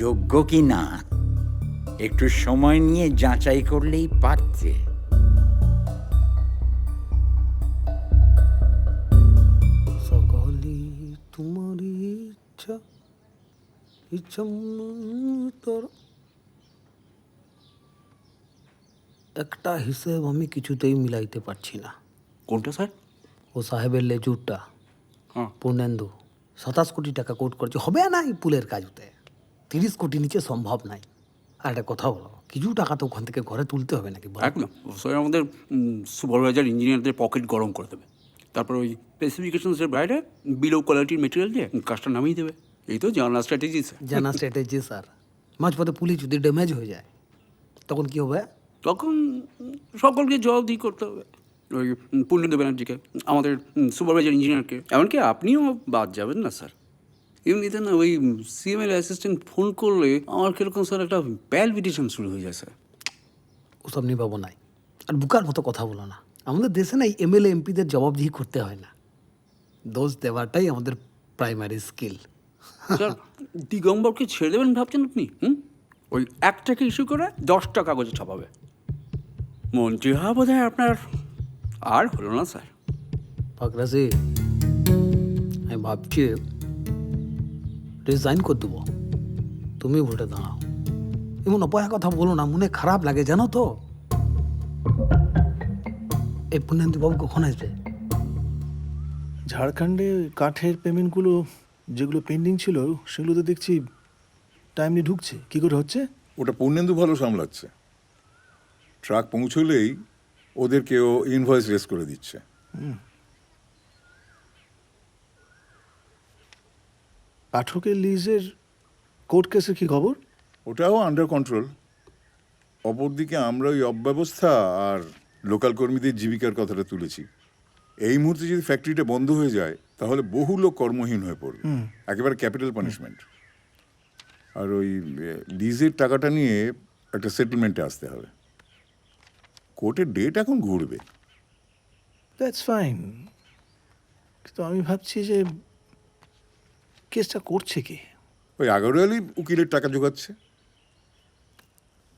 যোগ্য কি না একটু সময় নিয়ে যাচাই করলেই পারতে। সকলি তোমারই ইচ্ছা, ইচ্ছা তোর। একটা হিসেব আমি কিছুতেই মিলাইতে পারছি না। কোনটা স্যার? ও সাহেবের লেজুরটা, হ্যাঁ। পূর্ণেন্দু 27 কোটি টাকা কোট করছে, হবে না এই পুলের কাজ হতে। 30 কোটি নিচে সম্ভব নাই। আর একটা কথা বলো, কিছু টাকা তো ওখান থেকে ঘরে তুলতে হবে নাকি বলো? একদম স্যার, আমাদের সুপারভাইজার ইঞ্জিনিয়ারদের পকেট গরম করে দেবে। তারপর ওই স্পেসিফিকেশনসের বাইরে বিলো কোয়ালিটির মেটেরিয়াল দিয়ে কাজটা নামিয়ে দেবে। এই তো জানা স্ট্র্যাটেজি স্যার। জানা স্ট্র্যাটেজি স্যার। মাঝপথে পুলিশ যদি ড্যামেজ হয়ে যায় তখন কি হবে? তখন সকলকে জবাবদিহি করতে হবে। ওই পূর্ণেন্দু ব্যানার্জিকে, আমাদের সুপারভাইজার ইঞ্জিনিয়ারকে, এমনকি আপনিও বাদ যাবেন না স্যার। এমনিতে না ওই সিএমএল অ্যাসিস্ট্যান্ট ফোন করলে আমার কীরকম স্যার একটা প্যালপিটেশন শুরু হয়ে যায় স্যার। ওসব নিয়ে পাবো নাই। আর বুকার মতো কথা বলো না। আমাদের দেশে না এমএলএ এমপিদের জবাবদিহি করতে হয় না, দোষ দেওয়াটাই আমাদের প্রাইমারি স্কিল। স্যার, দিগম্বরকে ছেড়ে দেবেন ভাবছেন আপনি? ওই একটাকে ইস্যু করে 10টা কাগজে ছাপাবে। মন্ত্রী হওয়া বোধ হয় আপনার আর হলো না স্যার। পাকরাজি, আমি ভাবছি রিজাইন করে দেবো, তুমি ভোটে দাঁড়াও। এমন অপয়া কথা বলো না, মনে খারাপ লাগে জানো তো। এই পুণ্যান্তি বাবু কখন আসবে? ঝাড়খণ্ডে কাঠের পেমেন্টগুলো যেগুলো পেন্ডিং ছিল সেগুলো তো দেখছি টাইমলি ঢুকছে। কী করে হচ্ছে? ওটা পূর্ণেন্দু ভালো সামলাচ্ছে। ট্রাক পৌঁছলেই ওদেরকেও ইনভয়েস রেস করে দিচ্ছে। পাঠকের লিজের কোর্ট কেসের কী খবর? ওটাও আন্ডার কন্ট্রোল। অপরদিকে আমরা ওই অব্যবস্থা আর লোকাল কর্মীদের জীবিকার কথাটা তুলেছি। এই মুহূর্তে যদি ফ্যাক্টরিটা বন্ধ হয়ে যায় তাহলে বহু লোক কর্মহীন হয়ে পড়বে, একেবারে ক্যাপিটাল পানিশমেন্ট। আর ওই লিজের টাকাটা নিয়ে একটা সেটেলমেন্টে আসতে হবে। কোর্টের ডেট এখন ঘুরবে। দ্যাটস ফাইন, কিন্তু আমি ভাবছি যে কেসটা করছে কি? ওই আগরওয়ালি উকিলের টাকা জোগাচ্ছে।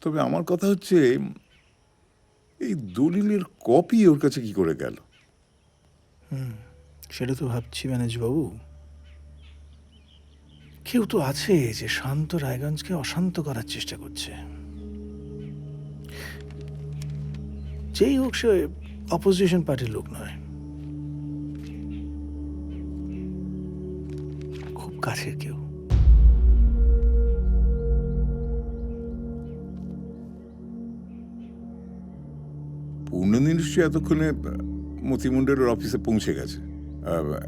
তবে আমার কথা হচ্ছে এই দলিলের কপি ওর কাছে কি করে গেল? সেটা তো ভাবছি ম্যানেজবাবু। কেউ তো আছে যে শান্ত রায়গঞ্জকে অশান্ত করার চেষ্টা করছে। যেই হোক সে অপোজিশন পার্টির লোক নয়, খুব কাছের কেউ। পূর্ণেন্দু নিশ্চয়ই এতক্ষণে মতিমুন্ডের অফিসে পৌঁছে গেছে।